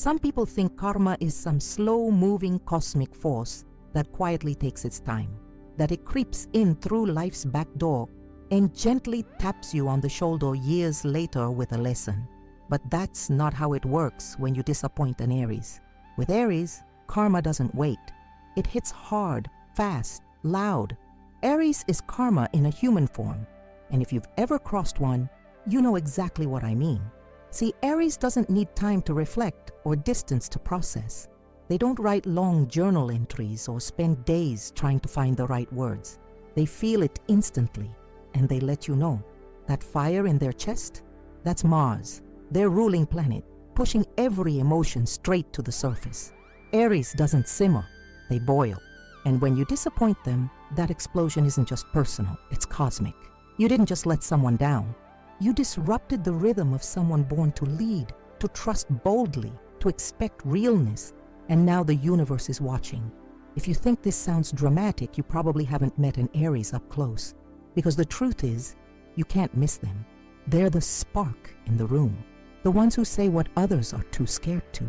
Some people think karma is some slow-moving cosmic force that quietly takes its time, that it creeps in through life's back door and gently taps you on the shoulder years later with a lesson. But that's not how it works when you disappoint an Aries. With Aries, karma doesn't wait. It hits hard, fast, loud. Aries is karma in a human form, and if you've ever crossed one, you know exactly what I mean. See, Aries doesn't need time to reflect or distance to process. They don't write long journal entries or spend days trying to find the right words. They feel it instantly, and they let you know. That fire in their chest, that's Mars, their ruling planet, pushing every emotion straight to the surface. Aries doesn't simmer, they boil. And when you disappoint them, that explosion isn't just personal, it's cosmic. You didn't just let someone down. You disrupted the rhythm of someone born to lead, to trust boldly, to expect realness, and now the universe is watching. If you think this sounds dramatic, you probably haven't met an Aries up close, because the truth is, you can't miss them. They're the spark in the room, the ones who say what others are too scared to,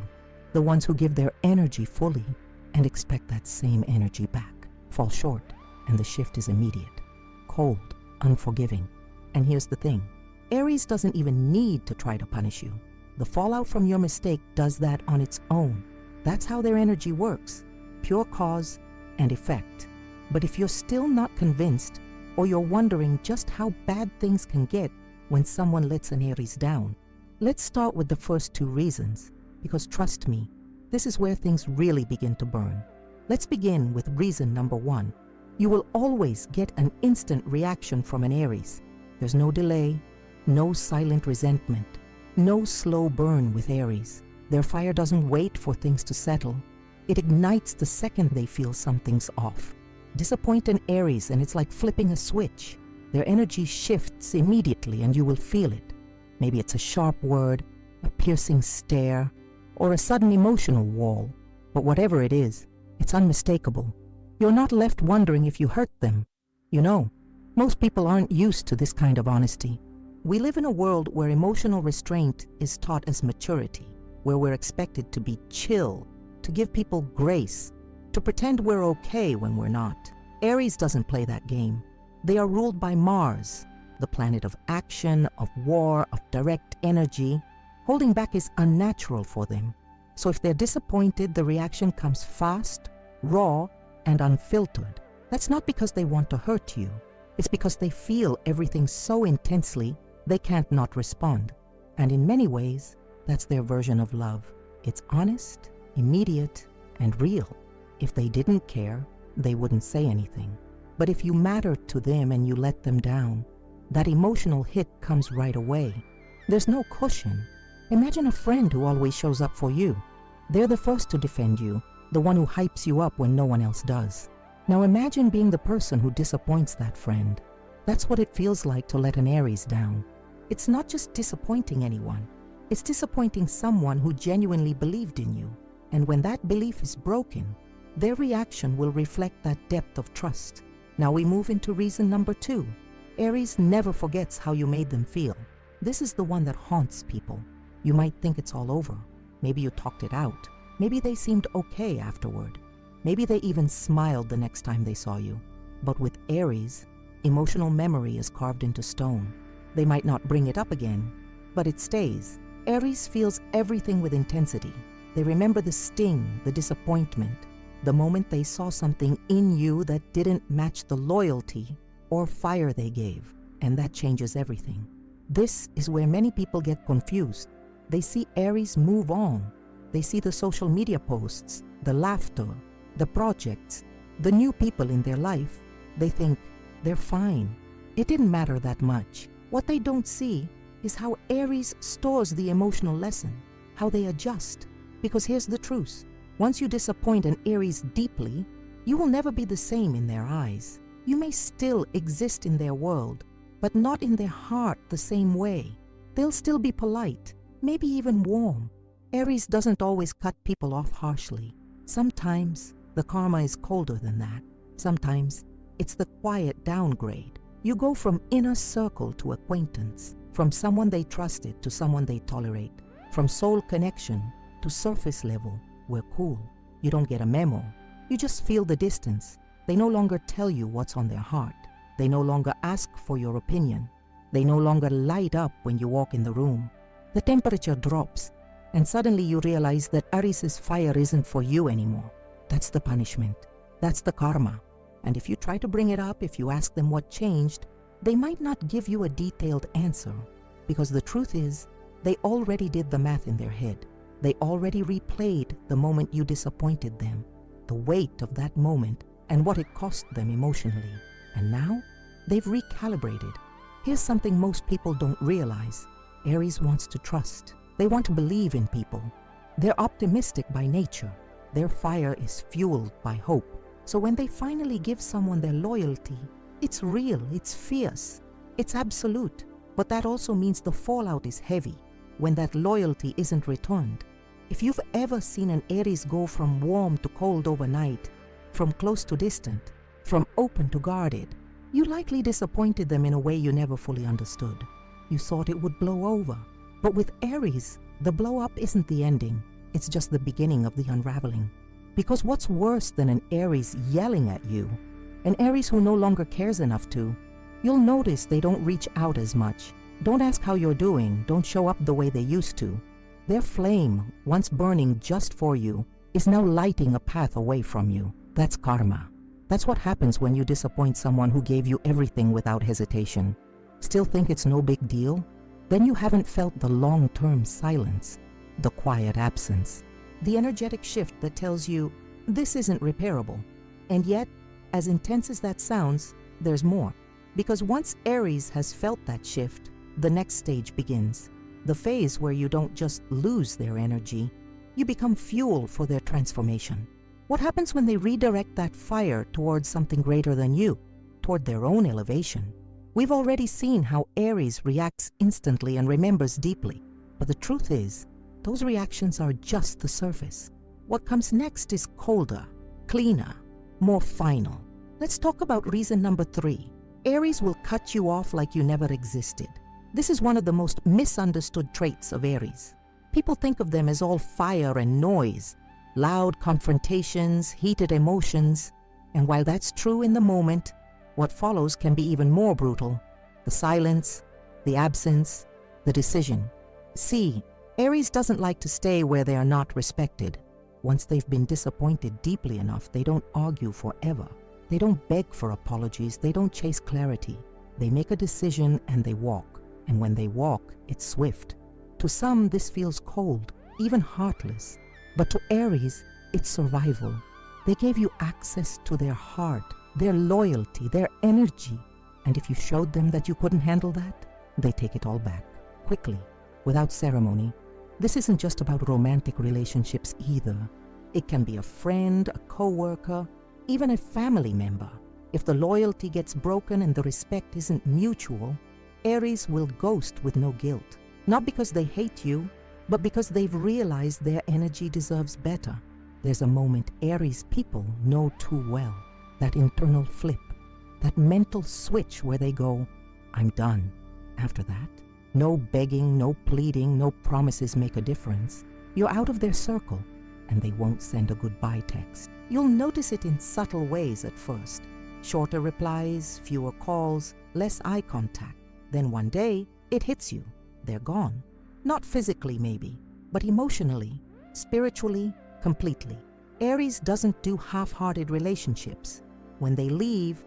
the ones who give their energy fully and expect that same energy back, fall short, and the shift is immediate, cold, unforgiving. And here's the thing, Aries doesn't even need to try to punish you. The fallout from your mistake does that on its own. That's how their energy works, pure cause and effect. But if you're still not convinced, or you're wondering just how bad things can get when someone lets an Aries down, let's start with the first two reasons, because trust me, this is where things really begin to burn. Let's begin with reason number one. You will always get an instant reaction from an Aries. There's no delay, no silent resentment, no slow burn with Aries. Their fire doesn't wait for things to settle. It ignites the second they feel something's off. Disappoint an Aries and it's like flipping a switch. Their energy shifts immediately and you will feel it. Maybe it's a sharp word, a piercing stare, or a sudden emotional wall. But whatever it is, it's unmistakable. You're not left wondering if you hurt them. You know, most people aren't used to this kind of honesty. We live in a world where emotional restraint is taught as maturity, where we're expected to be chill, to give people grace, to pretend we're okay when we're not. Aries doesn't play that game. They are ruled by Mars, the planet of action, of war, of direct energy. Holding back is unnatural for them. So if they're disappointed, the reaction comes fast, raw, and unfiltered. That's not because they want to hurt you. It's because they feel everything so intensely, they can't not respond. And in many ways, that's their version of love. It's honest, immediate, and real. If they didn't care, they wouldn't say anything. But if you matter to them and you let them down, that emotional hit comes right away. There's no cushion. Imagine a friend who always shows up for you. They're the first to defend you, the one who hypes you up when no one else does. Now imagine being the person who disappoints that friend. That's what it feels like to let an Aries down. It's not just disappointing anyone. It's disappointing someone who genuinely believed in you. And when that belief is broken, their reaction will reflect that depth of trust. Now we move into reason number two. Aries never forgets how you made them feel. This is the one that haunts people. You might think it's all over. Maybe you talked it out. Maybe they seemed okay afterward. Maybe they even smiled the next time they saw you. But with Aries, emotional memory is carved into stone. They might not bring it up again, but it stays. Aries feels everything with intensity. They remember the sting, the disappointment, the moment they saw something in you that didn't match the loyalty or fire they gave, and that changes everything. This is where many people get confused. They see Aries move on. They see the social media posts, the laughter, the projects, the new people in their life. They think they're fine. It didn't matter that much. What they don't see is how Aries stores the emotional lesson, how they adjust. Because here's the truth. Once you disappoint an Aries deeply, you will never be the same in their eyes. You may still exist in their world, but not in their heart the same way. They'll still be polite, maybe even warm. Aries doesn't always cut people off harshly. Sometimes the karma is colder than that. Sometimes it's the quiet downgrade. You go from inner circle to acquaintance, from someone they trusted to someone they tolerate, from soul connection to surface level, we're cool. You don't get a memo. You just feel the distance. They no longer tell you what's on their heart. They no longer ask for your opinion. They no longer light up when you walk in the room. The temperature drops, and suddenly you realize that Aries' fire isn't for you anymore. That's the punishment. That's the karma. And if you try to bring it up, if you ask them what changed, they might not give you a detailed answer, because the truth is, they already did the math in their head. They already replayed the moment you disappointed them, the weight of that moment, and what it cost them emotionally. And now, they've recalibrated. Here's something most people don't realize. Aries wants to trust. They want to believe in people. They're optimistic by nature. Their fire is fueled by hope. So when they finally give someone their loyalty, it's real, it's fierce, it's absolute. But that also means the fallout is heavy when that loyalty isn't returned. If you've ever seen an Aries go from warm to cold overnight, from close to distant, from open to guarded, you likely disappointed them in a way you never fully understood. You thought it would blow over. But with Aries, the blow up isn't the ending. It's just the beginning of the unraveling. Because what's worse than an Aries yelling at you? An Aries who no longer cares enough to. You'll notice they don't reach out as much. Don't ask how you're doing. Don't show up the way they used to. Their flame, once burning just for you, is now lighting a path away from you. That's karma. That's what happens when you disappoint someone who gave you everything without hesitation. Still think it's no big deal? Then you haven't felt the long-term silence, the quiet absence, the energetic shift that tells you this isn't repairable. And yet, as intense as that sounds, there's more. Because once Aries has felt that shift, the next stage begins. The phase where you don't just lose their energy, you become fuel for their transformation. What happens when they redirect that fire towards something greater than you, toward their own elevation? We've already seen how Aries reacts instantly and remembers deeply. But the truth is, those reactions are just the surface. What comes next is colder, cleaner, more final. Let's talk about reason number 3. Aries will cut you off like you never existed. This is one of the most misunderstood traits of Aries. People think of them as all fire and noise, loud confrontations, heated emotions. And while that's true in the moment, what follows can be even more brutal. The silence, the absence, the decision. See, Aries doesn't like to stay where they are not respected. Once they've been disappointed deeply enough, they don't argue forever. They don't beg for apologies. They don't chase clarity. They make a decision and they walk. And when they walk, it's swift. To some, this feels cold, even heartless. But to Aries, it's survival. They gave you access to their heart, their loyalty, their energy. And if you showed them that you couldn't handle that, they take it all back, quickly, without ceremony. This isn't just about romantic relationships either. It can be a friend, a co-worker, even a family member. If the loyalty gets broken and the respect isn't mutual, Aries will ghost with no guilt. Not because they hate you, but because they've realized their energy deserves better. There's a moment Aries people know too well. That internal flip, that mental switch where they go, I'm done. After that, no begging, no pleading, no promises make a difference. You're out of their circle, and they won't send a goodbye text. You'll notice it in subtle ways at first. Shorter replies, fewer calls, less eye contact. Then one day, it hits you. They're gone. Not physically maybe, but emotionally, spiritually, completely. Aries doesn't do half-hearted relationships. When they leave,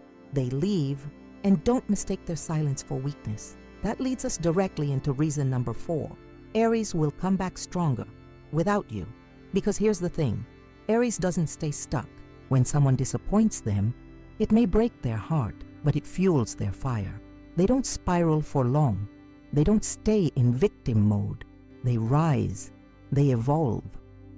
and don't mistake their silence for weakness. That leads us directly into reason number 4. Aries will come back stronger, without you. Because here's the thing, Aries doesn't stay stuck. When someone disappoints them, it may break their heart, but it fuels their fire. They don't spiral for long. They don't stay in victim mode. They rise. They evolve.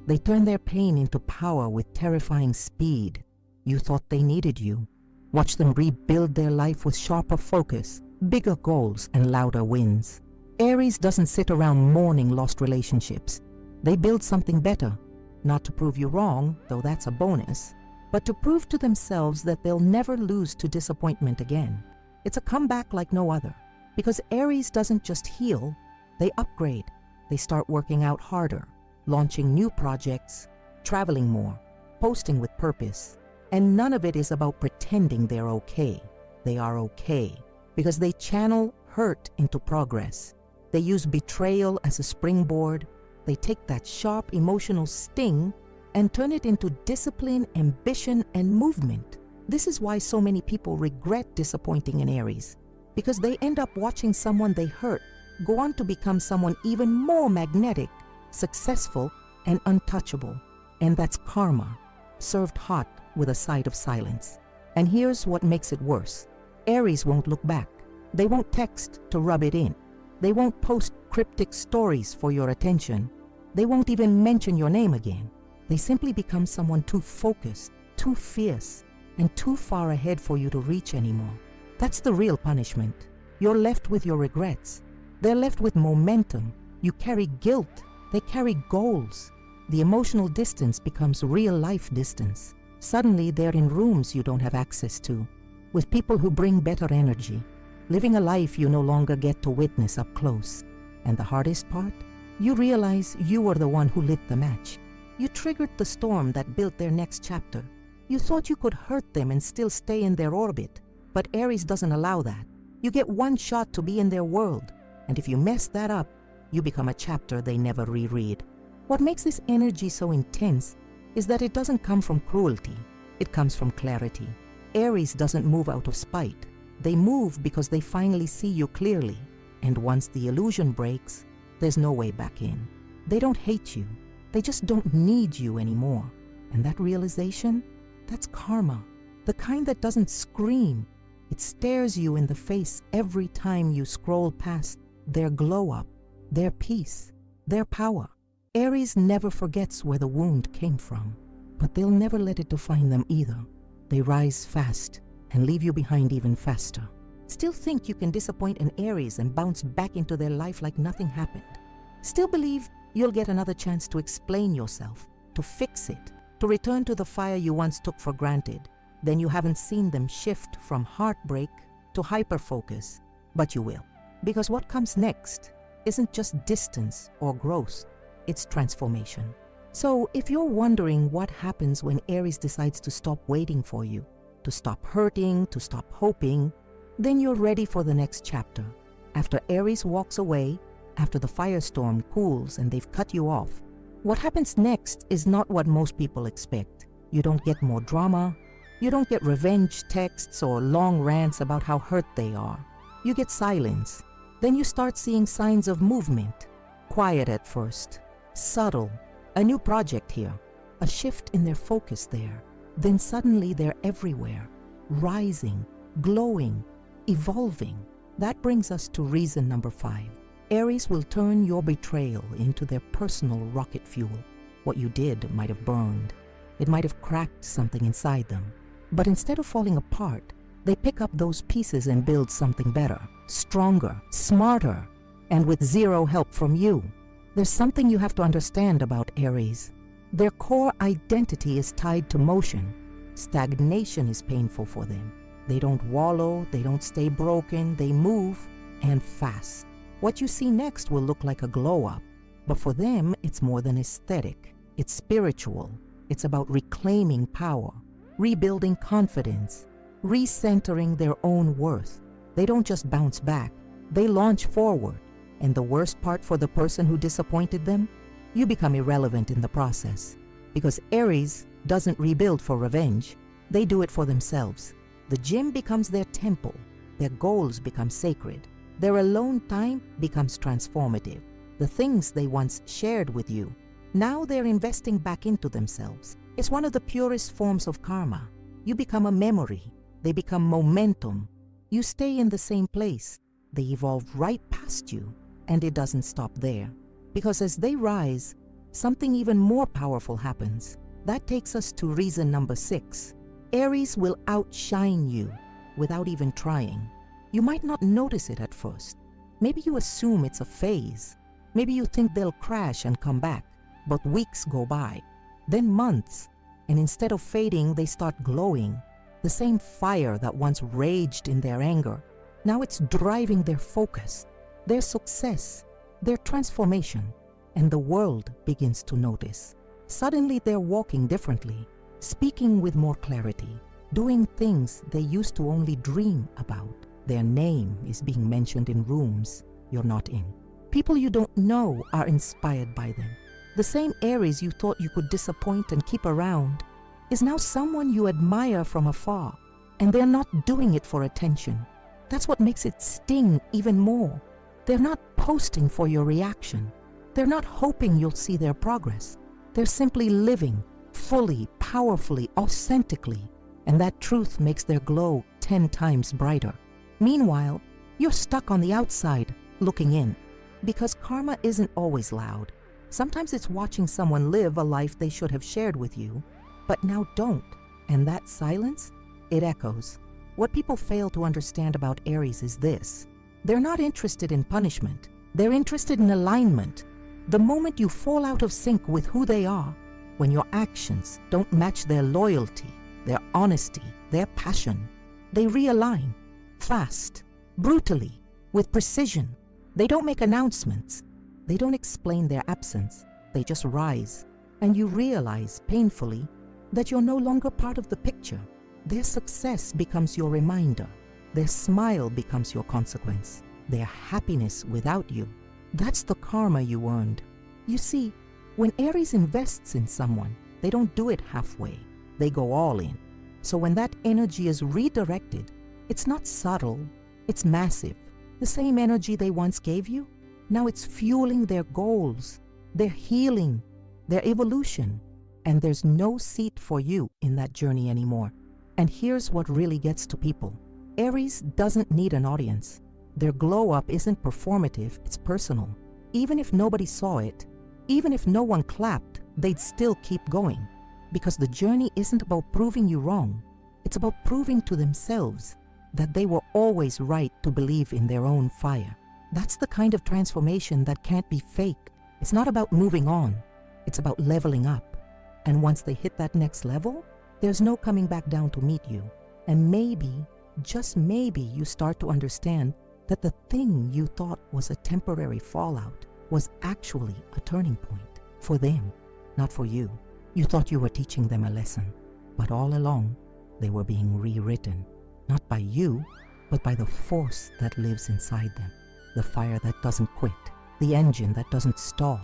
They turn their pain into power with terrifying speed. You thought they needed you. Watch them rebuild their life with sharper focus, bigger goals, and louder wins. Aries doesn't sit around mourning lost relationships. They build something better. Not to prove you wrong, though that's a bonus, but to prove to themselves that they'll never lose to disappointment again. It's a comeback like no other. Because Aries doesn't just heal, they upgrade. They start working out harder. launching new projects, traveling more, posting with purpose. And none of it is about pretending they're okay. They are okay because they channel hurt into progress. They use betrayal as a springboard. They take that sharp emotional sting and turn it into discipline, ambition, and movement. This is why so many people regret disappointing in Aries, because they end up watching someone they hurt go on to become someone even more magnetic, successful, and untouchable. And that's karma, served hot with a side of silence. And here's what makes it worse. Aries won't look back. They won't text to rub it in. They won't post cryptic stories for your attention. They won't even mention your name again. They simply become someone too focused, too fierce, and too far ahead for you to reach anymore. That's the real punishment. You're left with your regrets. They're left with momentum. You carry guilt. They carry goals. The emotional distance becomes real-life distance. Suddenly, they're in rooms you don't have access to, with people who bring better energy, living a life you no longer get to witness up close. And the hardest part? You realize you were the one who lit the match. You triggered the storm that built their next chapter. You thought you could hurt them and still stay in their orbit, but Aries doesn't allow that. You get one shot to be in their world, and if you mess that up, you become a chapter they never reread. What makes this energy so intense is that it doesn't come from cruelty. It comes from clarity. Aries doesn't move out of spite. They move because they finally see you clearly. And once the illusion breaks, there's no way back in. They don't hate you. They just don't need you anymore. And that realization, that's karma. The kind that doesn't scream. It stares you in the face every time you scroll past their glow up, their peace, their power. Aries never forgets where the wound came from, but they'll never let it define them either. They rise fast and leave you behind even faster. Still think you can disappoint an Aries and bounce back into their life like nothing happened. Still believe you'll get another chance to explain yourself, to fix it, to return to the fire you once took for granted. Then you haven't seen them shift from heartbreak to hyperfocus, but you will. Because what comes next isn't just distance or growth, it's transformation. So if you're wondering what happens when Aries decides to stop waiting for you, to stop hurting, to stop hoping, then you're ready for the next chapter. After Aries walks away, after the firestorm cools and they've cut you off, what happens next is not what most people expect. You don't get more drama. You don't get revenge texts or long rants about how hurt they are. You get silence. Then you start seeing signs of movement. Quiet at first, subtle, a new project here, a shift in their focus there. Then suddenly they're everywhere, rising, glowing, evolving. That brings us to reason number 5. Aries will turn your betrayal into their personal rocket fuel. What you did might have burned. It might have cracked something inside them. But instead of falling apart, they pick up those pieces and build something better, stronger, smarter, and with zero help from you. There's something you have to understand about Aries. Their core identity is tied to motion. Stagnation is painful for them. They don't wallow, they don't stay broken, they move, and fast. What you see next will look like a glow-up, but for them, it's more than aesthetic. It's spiritual. It's about reclaiming power, rebuilding confidence, recentering their own worth. They don't just bounce back, they launch forward. And the worst part for the person who disappointed them? You become irrelevant in the process. Because Aries doesn't rebuild for revenge, they do it for themselves. The gym becomes their temple, their goals become sacred, their alone time becomes transformative. The things they once shared with you, now they're investing back into themselves. It's one of the purest forms of karma. You become a memory, they become momentum. You stay in the same place, they evolve right past you, and it doesn't stop there. Because as they rise, something even more powerful happens. That takes us to reason number 6. Aries will outshine you without even trying. You might not notice it at first. Maybe you assume it's a phase. Maybe you think they'll crash and come back. But weeks go by, then months, and instead of fading, they start glowing. The same fire that once raged in their anger, now it's driving their focus, their success, their transformation. and the world begins to notice. Suddenly they're walking differently, speaking with more clarity, doing things they used to only dream about. Their name is being mentioned in rooms you're not in. People you don't know are inspired by them. The same Aries you thought you could disappoint and keep around is now someone you admire from afar, and they're not doing it for attention. That's what makes it sting even more. They're not posting for your reaction. They're not hoping you'll see their progress. They're simply living fully, powerfully, authentically, and that truth makes their glow 10 times brighter. Meanwhile, you're stuck on the outside, looking in. Because karma isn't always loud. Sometimes it's watching someone live a life they should have shared with you, but now don't. And that silence, it echoes. What people fail to understand about Aries is this. They're not interested in punishment. They're interested in alignment. The moment you fall out of sync with who they are, when your actions don't match their loyalty, their honesty, their passion, they realign. Fast, brutally, with precision. They don't make announcements. They don't explain their absence. They just rise. And you realize painfully that you're no longer part of the picture. Their success becomes your reminder. Their smile becomes your consequence. Their happiness without you. That's the karma you earned. You see, when Aries invests in someone, they don't do it halfway. They go all in. So when that energy is redirected, it's not subtle, it's massive. The same energy they once gave you, now it's fueling their goals, their healing, their evolution. And there's no seat for you in that journey anymore. And here's what really gets to people. Aries doesn't need an audience. Their glow up isn't performative, it's personal. Even if nobody saw it, even if no one clapped, they'd still keep going. Because the journey isn't about proving you wrong. It's about proving to themselves that they were always right to believe in their own fire. That's the kind of transformation that can't be faked. It's not about moving on. It's about leveling up. And once they hit that next level, there's no coming back down to meet you. And maybe, just maybe, you start to understand that the thing you thought was a temporary fallout was actually a turning point for them, not for you. You thought you were teaching them a lesson, but all along, they were being rewritten, not by you, but by the force that lives inside them, the fire that doesn't quit, the engine that doesn't stall,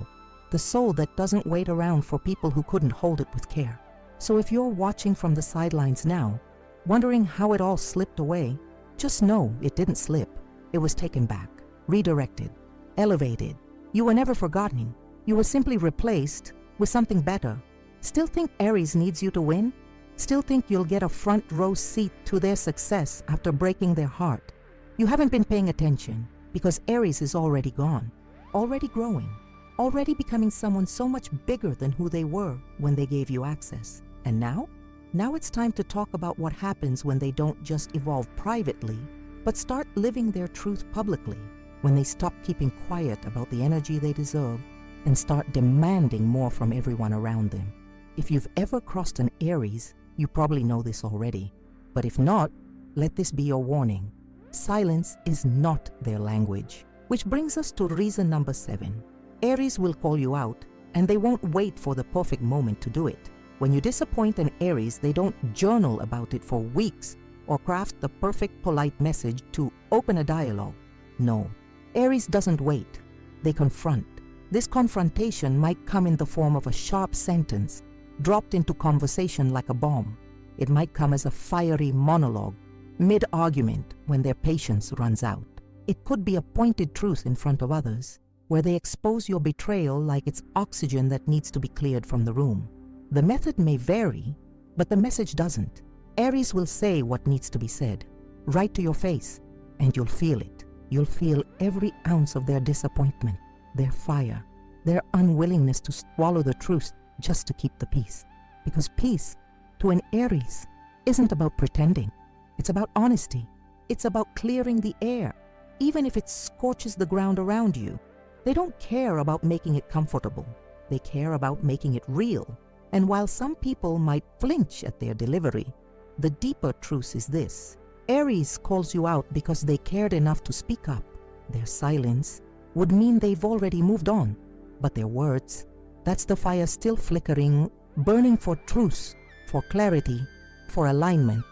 the soul that doesn't wait around for people who couldn't hold it with care. So if you're watching from the sidelines now, wondering how it all slipped away, just know it didn't slip. It was taken back, redirected, elevated. You were never forgotten. You were simply replaced with something better. Still think Aries needs you to win? Still think you'll get a front row seat to their success after breaking their heart? You haven't been paying attention because Aries is already gone, already growing, already becoming someone so much bigger than who they were when they gave you access. And now? Now it's time to talk about what happens when they don't just evolve privately, but start living their truth publicly, when they stop keeping quiet about the energy they deserve and start demanding more from everyone around them. If you've ever crossed an Aries, you probably know this already. But if not, let this be your warning. Silence is not their language. Which brings us to reason number 7. Aries will call you out, and they won't wait for the perfect moment to do it. When you disappoint an Aries, they don't journal about it for weeks or craft the perfect polite message to open a dialogue. No, Aries doesn't wait. They confront. This confrontation might come in the form of a sharp sentence, dropped into conversation like a bomb. It might come as a fiery monologue, mid-argument when their patience runs out. It could be a pointed truth in front of others, where they expose your betrayal like it's oxygen that needs to be cleared from the room. The method may vary, but the message doesn't. Aries will say what needs to be said, right to your face, and you'll feel it. You'll feel every ounce of their disappointment, their fire, their unwillingness to swallow the truth just to keep the peace. Because peace, to an Aries, isn't about pretending. It's about honesty. It's about clearing the air, even if it scorches the ground around you. They don't care about making it comfortable. They care about making it real. And while some people might flinch at their delivery, the deeper truth is this. Aries calls you out because they cared enough to speak up. Their silence would mean they've already moved on. but their words. That's the fire still flickering, burning for truth, for clarity, for alignment.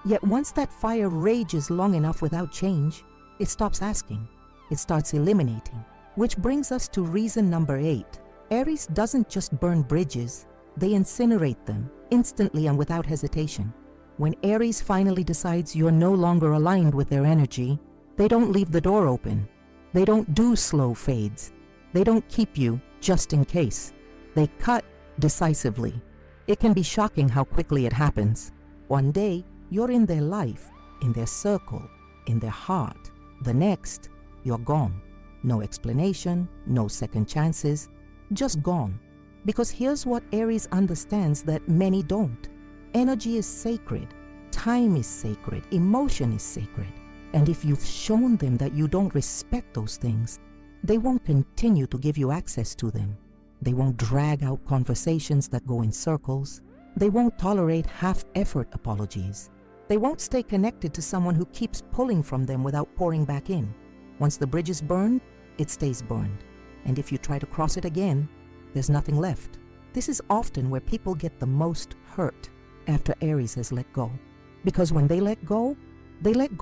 Yet once that fire rages long enough without change, it stops asking. It starts eliminating. Which brings us to reason number 8. Aries doesn't just burn bridges, they incinerate them instantly and without hesitation. When Aries finally decides you're no longer aligned with their energy, they don't leave the door open. They don't do slow fades. They don't keep you just in case. They cut decisively. It can be shocking how quickly it happens. One day, you're in their life, in their circle, in their heart. The next, you're gone. No explanation, no second chances, just gone. Because here's what Aries understands that many don't. Energy is sacred, time is sacred, emotion is sacred. And if you've shown them that you don't respect those things, they won't continue to give you access to them. They won't drag out conversations that go in circles. They won't tolerate half-effort apologies. They won't stay connected to someone who keeps pulling from them without pouring back in. Once the bridge is burned, it stays burned. And if you try to cross it again, there's nothing left. This is often where people get the most hurt after Aries has let go. Because when they let go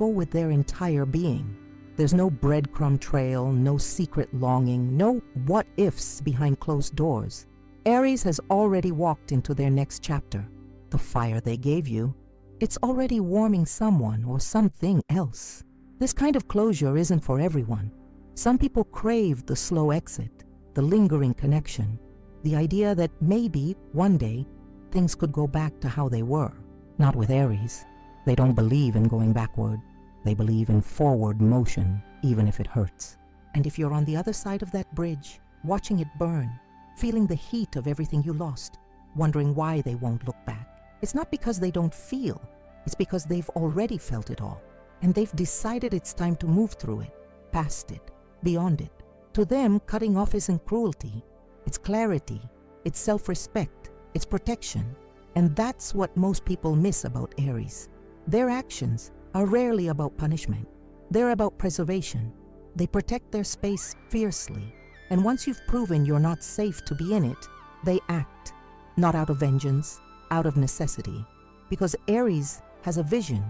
with their entire being. There's no breadcrumb trail, no secret longing, no what-ifs behind closed doors. Aries has already walked into their next chapter. The fire they gave you, it's already warming someone or something else. This kind of closure isn't for everyone. Some people crave the slow exit, the lingering connection, the idea that maybe one day things could go back to how they were. Not with Aries. They don't believe in going backward. They believe in forward motion, even if it hurts. And if you're on the other side of that bridge, watching it burn, feeling the heat of everything you lost, wondering why they won't look back, it's not because they don't feel, it's because they've already felt it all. And they've decided it's time to move through it, past it, beyond it. To them, cutting off isn't cruelty. It's clarity, it's self-respect, it's protection. And that's what most people miss about Aries. Their actions are rarely about punishment. They're about preservation. They protect their space fiercely. And once you've proven you're not safe to be in it, they act, not out of vengeance, out of necessity. Because Aries has a vision,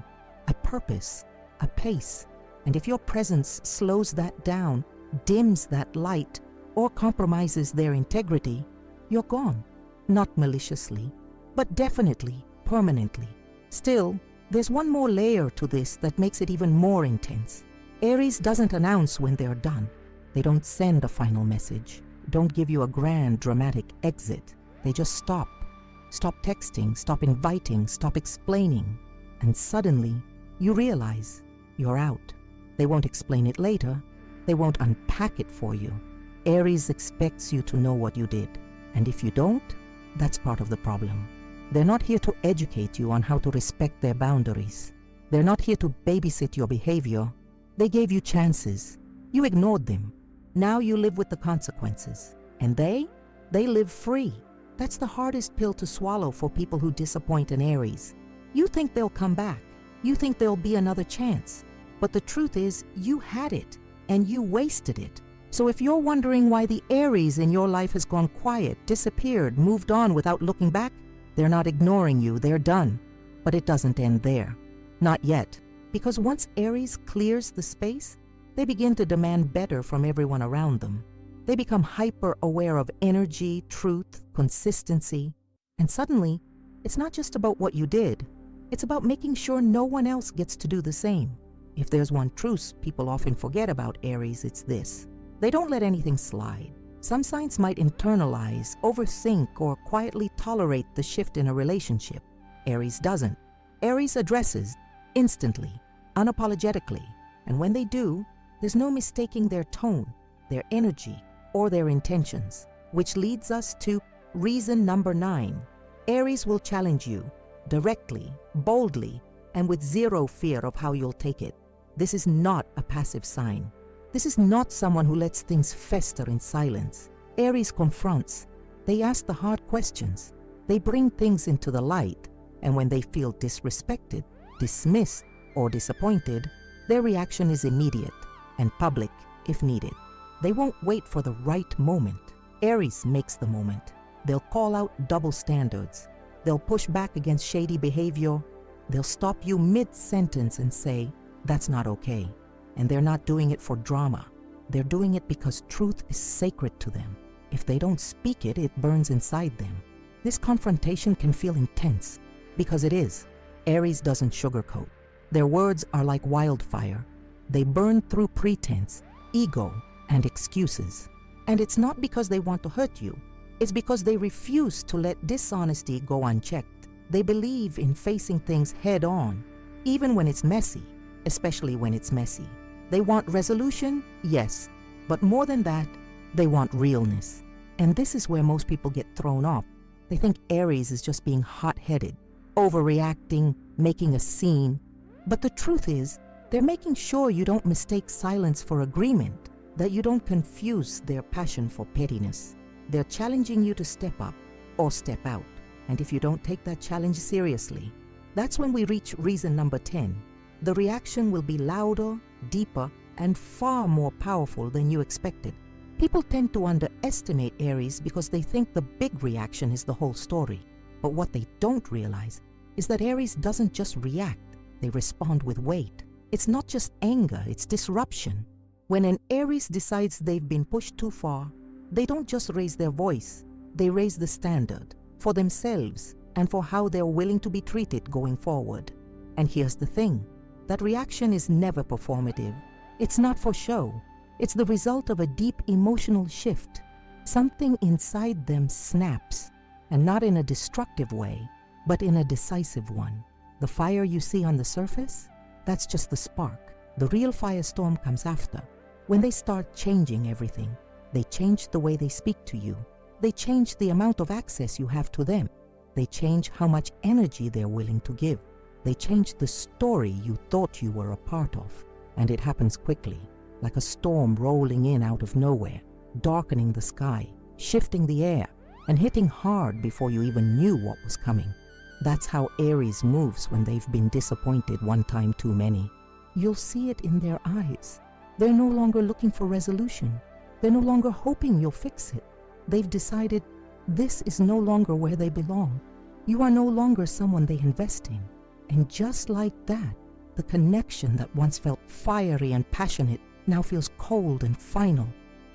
a purpose, a pace. And if your presence slows that down, dims that light, or compromises their integrity, you're gone. Not maliciously, but definitely, permanently. Still, there's one more layer to this that makes it even more intense. Aries doesn't announce when they're done. They don't send a final message, don't give you a grand, dramatic exit. They just stop. Stop texting, stop inviting, stop explaining. And suddenly, you realize you're out. They won't explain it later. They won't unpack it for you. Aries expects you to know what you did. And if you don't, that's part of the problem. They're not here to educate you on how to respect their boundaries. They're not here to babysit your behavior. They gave you chances. You ignored them. Now you live with the consequences. And they live free. That's the hardest pill to swallow for people who disappoint an Aries. You think they'll come back. You think there'll be another chance. But the truth is, you had it, and you wasted it. So if you're wondering why the Aries in your life has gone quiet, disappeared, moved on without looking back, they're not ignoring you, they're done. But it doesn't end there. Not yet. Because once Aries clears the space, they begin to demand better from everyone around them. They become hyper-aware of energy, truth, consistency. And suddenly, it's not just about what you did. It's about making sure no one else gets to do the same. If there's one truth people often forget about Aries, it's this. They don't let anything slide. Some signs might internalize, overthink, or quietly tolerate the shift in a relationship. Aries doesn't. Aries addresses instantly, unapologetically. And when they do, there's no mistaking their tone, their energy, or their intentions. Which leads us to reason number 9. Aries will challenge you directly, boldly, and with zero fear of how you'll take it. This is not a passive sign. This is not someone who lets things fester in silence. Aries confronts. They ask the hard questions. They bring things into the light. And when they feel disrespected, dismissed, or disappointed, their reaction is immediate and public if needed. They won't wait for the right moment. Aries makes the moment. They'll call out double standards. They'll push back against shady behavior. They'll stop you mid-sentence and say, that's not okay. And they're not doing it for drama. They're doing it because truth is sacred to them. If they don't speak it, it burns inside them. This confrontation can feel intense, because it is. Aries doesn't sugarcoat. Their words are like wildfire. They burn through pretense, ego, and excuses. And it's not because they want to hurt you. It's because they refuse to let dishonesty go unchecked. They believe in facing things head on, even when it's messy, especially when it's messy. They want resolution, yes, but more than that, they want realness. And this is where most people get thrown off. They think Aries is just being hot-headed, overreacting, making a scene. But the truth is, they're making sure you don't mistake silence for agreement, that you don't confuse their passion for pettiness. They're challenging you to step up or step out. And if you don't take that challenge seriously, that's when we reach reason number 10. The reaction will be louder, deeper, and far more powerful than you expected. People tend to underestimate Aries because they think the big reaction is the whole story. But what they don't realize is that Aries doesn't just react, they respond with weight. It's not just anger, it's disruption. When an Aries decides they've been pushed too far, they don't just raise their voice, they raise the standard for themselves and for how they're willing to be treated going forward. And here's the thing, that reaction is never performative. It's not for show. It's the result of a deep emotional shift. Something inside them snaps, and not in a destructive way, but in a decisive one. The fire you see on the surface, that's just the spark. The real firestorm comes after. When they start changing everything, they change the way they speak to you. They change the amount of access you have to them. They change how much energy they're willing to give. They change the story you thought you were a part of. And it happens quickly, like a storm rolling in out of nowhere, darkening the sky, shifting the air, and hitting hard before you even knew what was coming. That's how Aries moves when they've been disappointed one time too many. You'll see it in their eyes. They're no longer looking for resolution. They're no longer hoping you'll fix it. They've decided this is no longer where they belong. You are no longer someone they invest in. And just like that, the connection that once felt fiery and passionate now feels cold and final,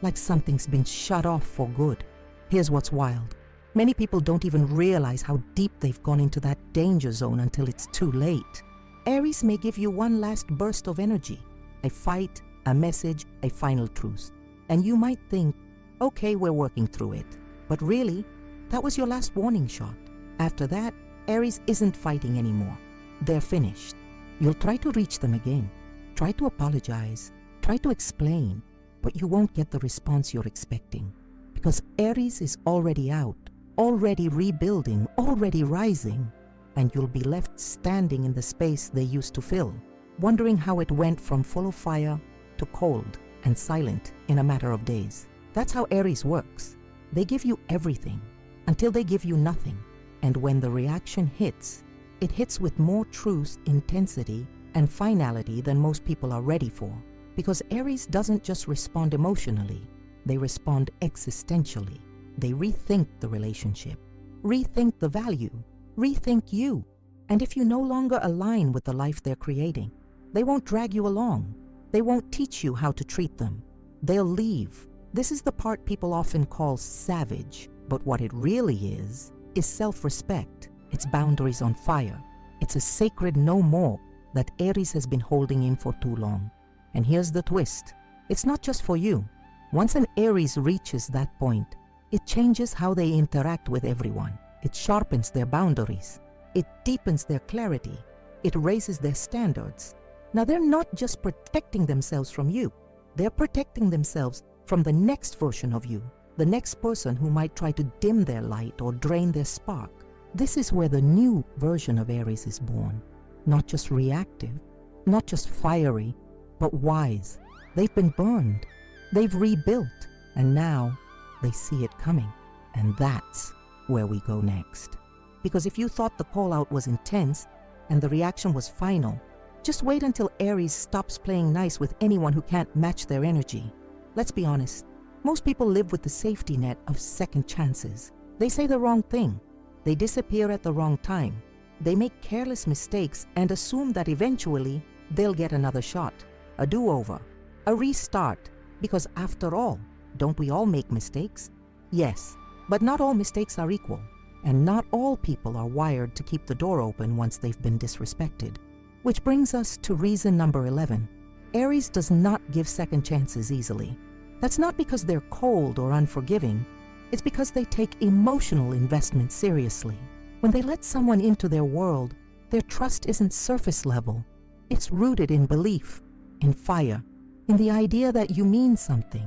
like something's been shut off for good. Here's what's wild. Many people don't even realize how deep they've gone into that danger zone until it's too late. Aries may give you one last burst of energy, a fight, a message, a final truce. And you might think, okay, we're working through it. But really, that was your last warning shot. After that, Aries isn't fighting anymore. They're finished. You'll try to reach them again. Try to apologize. Try to explain. But you won't get the response you're expecting. Because Aries is already out, already rebuilding, already rising. And you'll be left standing in the space they used to fill, wondering how it went from full of fire to cold and silent in a matter of days. That's how Aries works. They give you everything until they give you nothing. And when the reaction hits, it hits with more truth, intensity, and finality than most people are ready for. Because Aries doesn't just respond emotionally, they respond existentially. They rethink the relationship, rethink the value, rethink you. And if you no longer align with the life they're creating, they won't drag you along. They won't teach you how to treat them. They'll leave. This is the part people often call savage, but what it really is self-respect. It's boundaries on fire. It's a sacred no more that Aries has been holding in for too long. And here's the twist. It's not just for you. Once an Aries reaches that point, it changes how they interact with everyone. It sharpens their boundaries. It deepens their clarity. It raises their standards. Now, they're not just protecting themselves from you. They're protecting themselves from the next version of you, the next person who might try to dim their light or drain their spark. This is where the new version of Aries is born. Not just reactive, not just fiery, but wise. They've been burned. They've rebuilt. And now they see it coming. And that's where we go next. Because if you thought the call out was intense and the reaction was final, just wait until Aries stops playing nice with anyone who can't match their energy. Let's be honest. Most people live with the safety net of second chances. They say the wrong thing. They disappear at the wrong time. They make careless mistakes and assume that eventually they'll get another shot, a do-over, a restart, because after all, don't we all make mistakes? Yes, but not all mistakes are equal, and not all people are wired to keep the door open once they've been disrespected. Which brings us to reason number 11. Aries does not give second chances easily. That's not because they're cold or unforgiving. It's because they take emotional investment seriously. When they let someone into their world, their trust isn't surface level. It's rooted in belief, in fire, in the idea that you mean something.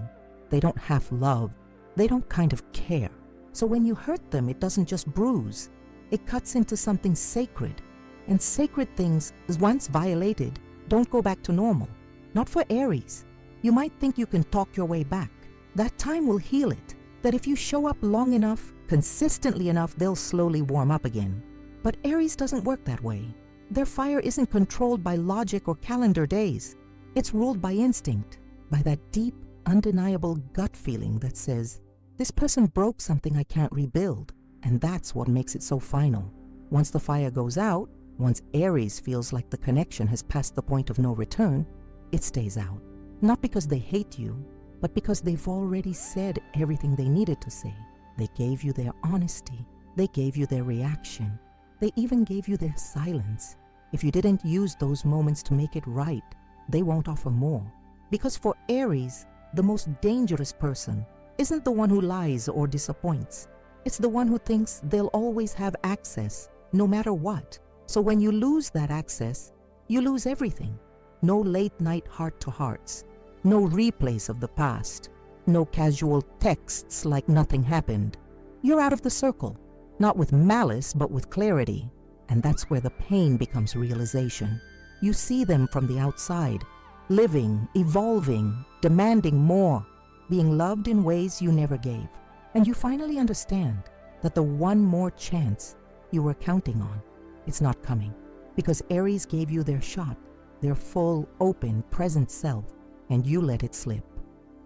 They don't have love. They don't kind of care. So when you hurt them, it doesn't just bruise. It cuts into something sacred. And sacred things, once violated, don't go back to normal. Not for Aries. You might think you can talk your way back. That time will heal it. That if you show up long enough, consistently enough, they'll slowly warm up again. But Aries doesn't work that way. Their fire isn't controlled by logic or calendar days. It's ruled by instinct, by that deep, undeniable gut feeling that says, this person broke something I can't rebuild. And that's what makes it so final. Once the fire goes out, once Aries feels like the connection has passed the point of no return, it stays out. Not because they hate you, but because they've already said everything they needed to say. They gave you their honesty. They gave you their reaction. They even gave you their silence. If you didn't use those moments to make it right, they won't offer more. Because for Aries, the most dangerous person isn't the one who lies or disappoints. It's the one who thinks they'll always have access, no matter what. So when you lose that access, you lose everything. No late-night heart-to-hearts. No replays of the past. No casual texts like nothing happened. You're out of the circle, not with malice, but with clarity. And that's where the pain becomes realization. You see them from the outside, living, evolving, demanding more, being loved in ways you never gave. And you finally understand that the one more chance you were counting on, it's not coming. Because Aries gave you their shot, their full, open, present self, and you let it slip.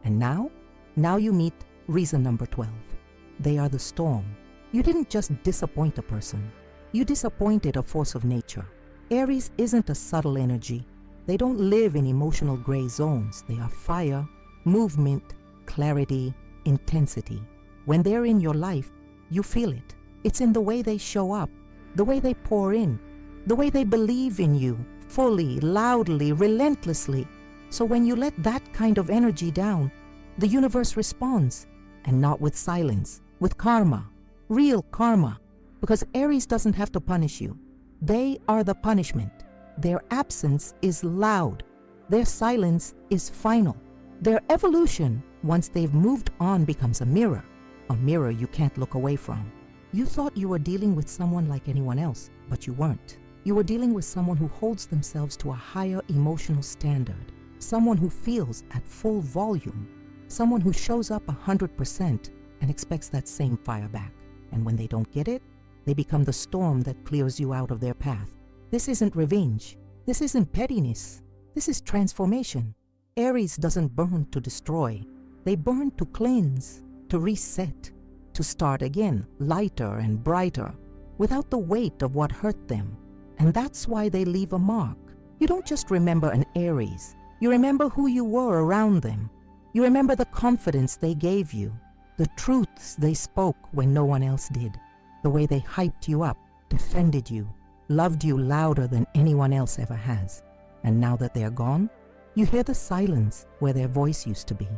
And now you meet reason number 12. They are the storm. You didn't just disappoint a person. You disappointed a force of nature. Aries isn't a subtle energy. They don't live in emotional gray zones. They are fire, movement, clarity, intensity. When they're in your life, you feel it. It's in the way they show up, the way they pour in, the way they believe in you, fully, loudly, relentlessly. So when you let that kind of energy down, the universe responds, and not with silence, with karma, real karma, because Aries doesn't have to punish you. They are the punishment. Their absence is loud. Their silence is final. Their evolution, once they've moved on, becomes a mirror you can't look away from. You thought you were dealing with someone like anyone else, but you weren't. You were dealing with someone who holds themselves to a higher emotional standard, someone who feels at full volume, someone who shows up 100% and expects that same fire back. And when they don't get it, they become the storm that clears you out of their path. This isn't revenge. This isn't pettiness. This is transformation. Aries doesn't burn to destroy. They burn to cleanse, to reset, to start again, lighter and brighter, without the weight of what hurt them. And that's why they leave a mark. You don't just remember an Aries. You remember who you were around them. You remember the confidence they gave you, the truths they spoke when no one else did, the way they hyped you up, defended you, loved you louder than anyone else ever has. And now that they're gone, you hear the silence where their voice used to be.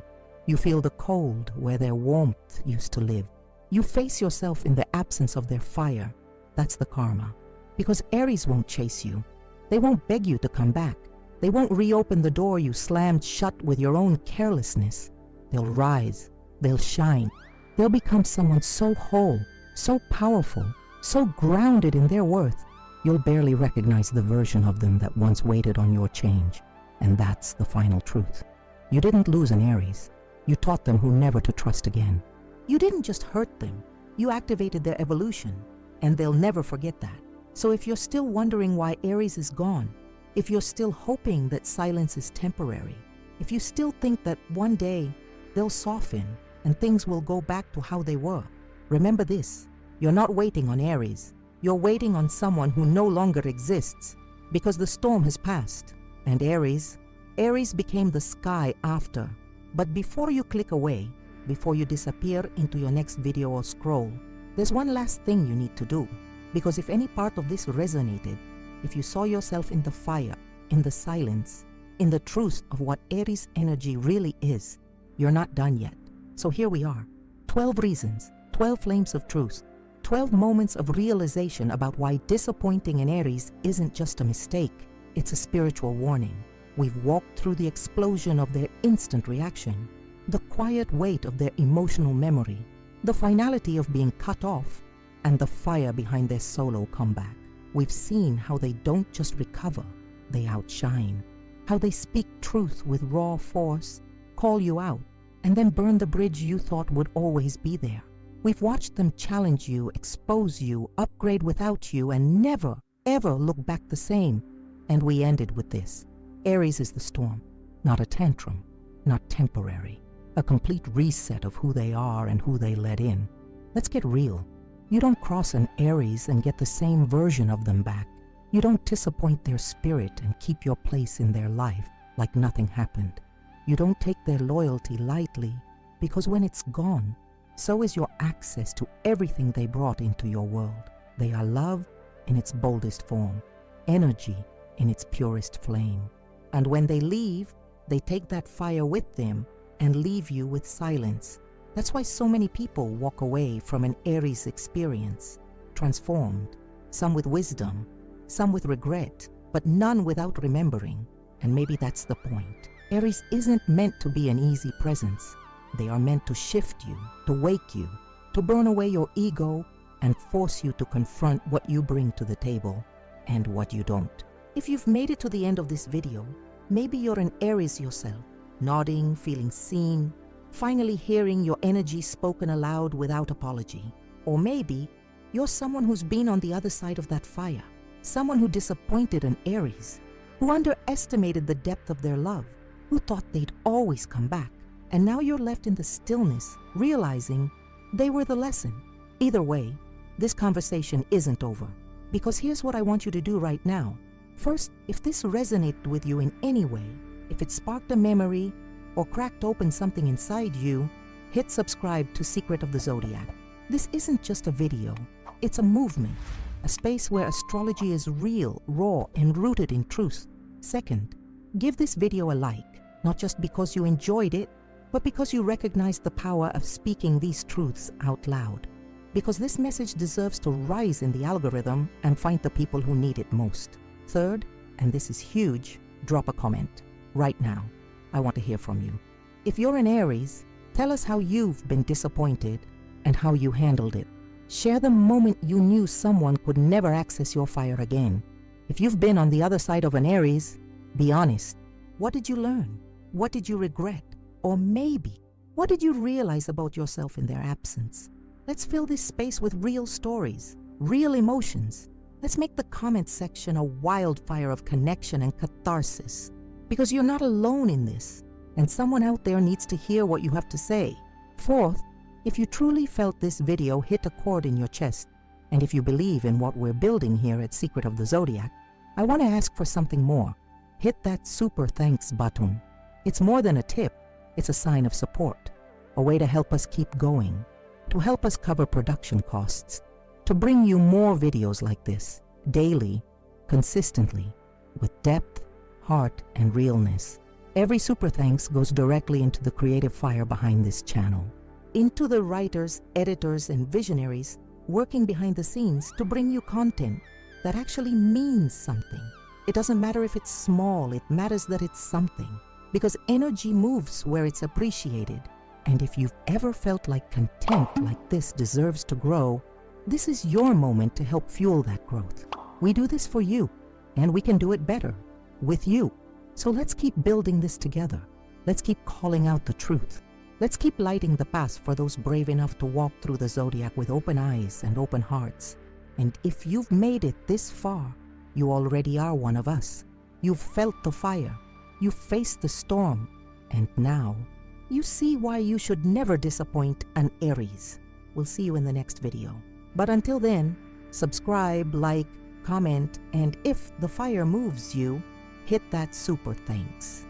You feel the cold where their warmth used to live. You face yourself in the absence of their fire. That's the karma. Because Aries won't chase you. They won't beg you to come back. They won't reopen the door you slammed shut with your own carelessness. They'll rise. They'll shine. They'll become someone so whole, so powerful, so grounded in their worth, you'll barely recognize the version of them that once waited on your change. And that's the final truth. You didn't lose an Aries. You taught them who never to trust again. You didn't just hurt them. You activated their evolution, and they'll never forget that. So if you're still wondering why Aries is gone, if you're still hoping that silence is temporary, if you still think that one day they'll soften, and things will go back to how they were. Remember this, you're not waiting on Aries. You're waiting on someone who no longer exists, because the storm has passed. And Aries became the sky after. But before you click away, before you disappear into your next video or scroll, there's one last thing you need to do. Because if any part of this resonated, if you saw yourself in the fire, in the silence, in the truth of what Aries energy really is, you're not done yet. So here we are, 12 reasons, 12 flames of truth, 12 moments of realization about why disappointing in Aries isn't just a mistake, it's a spiritual warning. We've walked through the explosion of their instant reaction, the quiet weight of their emotional memory, the finality of being cut off, and the fire behind their solo comeback. We've seen how they don't just recover, they outshine, how they speak truth with raw force, call you out, and then burn the bridge you thought would always be there. We've watched them challenge you, expose you, upgrade without you, and never, ever look back the same. And we ended with this. Aries is the storm, not a tantrum, not temporary, a complete reset of who they are and who they let in. Let's get real. You don't cross an Aries and get the same version of them back. You don't disappoint their spirit and keep your place in their life like nothing happened. You don't take their loyalty lightly, because when it's gone, so is your access to everything they brought into your world. They are love in its boldest form, energy in its purest flame. And when they leave, they take that fire with them and leave you with silence. That's why so many people walk away from an Aries experience, transformed, some with wisdom, some with regret, but none without remembering. And maybe that's the point. Aries isn't meant to be an easy presence. They are meant to shift you, to wake you, to burn away your ego and force you to confront what you bring to the table and what you don't. If you've made it to the end of this video, maybe you're an Aries yourself, nodding, feeling seen, finally hearing your energy spoken aloud without apology. Or maybe you're someone who's been on the other side of that fire, someone who disappointed an Aries, who underestimated the depth of their love, who thought they'd always come back. And now you're left in the stillness, realizing they were the lesson. Either way, this conversation isn't over, because here's what I want you to do right now. First, if this resonated with you in any way, if it sparked a memory or cracked open something inside you, hit subscribe to Secret of the Zodiac. This isn't just a video, it's a movement, a space where astrology is real, raw, and rooted in truth. Second, give this video a like, not just because you enjoyed it, but because you recognize the power of speaking these truths out loud. Because this message deserves to rise in the algorithm and find the people who need it most. Third, and this is huge, drop a comment right now. I want to hear from you. If you're an Aries, tell us how you've been disappointed and how you handled it. Share the moment you knew someone could never access your fire again. If you've been on the other side of an Aries, be honest. What did you learn? What did you regret? Or maybe, what did you realize about yourself in their absence? Let's fill this space with real stories, real emotions. Let's make the comment section a wildfire of connection and catharsis. Because you're not alone in this, and someone out there needs to hear what you have to say. Fourth, if you truly felt this video hit a chord in your chest, and if you believe in what we're building here at Secret of the Zodiac, I want to ask for something more. Hit that super thanks button. It's more than a tip. It's a sign of support, a way to help us keep going, to help us cover production costs, to bring you more videos like this, daily, consistently, with depth, heart, and realness. Every super thanks goes directly into the creative fire behind this channel, into the writers, editors, and visionaries working behind the scenes to bring you content that actually means something. It doesn't matter if it's small, it matters that it's something. Because energy moves where it's appreciated. And if you've ever felt like content like this deserves to grow, this is your moment to help fuel that growth. We do this for you, and we can do it better, with you. So let's keep building this together. Let's keep calling out the truth. Let's keep lighting the path for those brave enough to walk through the Zodiac with open eyes and open hearts. And if you've made it this far, you already are one of us. You've felt the fire. You faced the storm, and now you see why you should never disappoint an Aries. We'll see you in the next video. But until then, subscribe, like, comment, and if the fire moves you, hit that super thanks.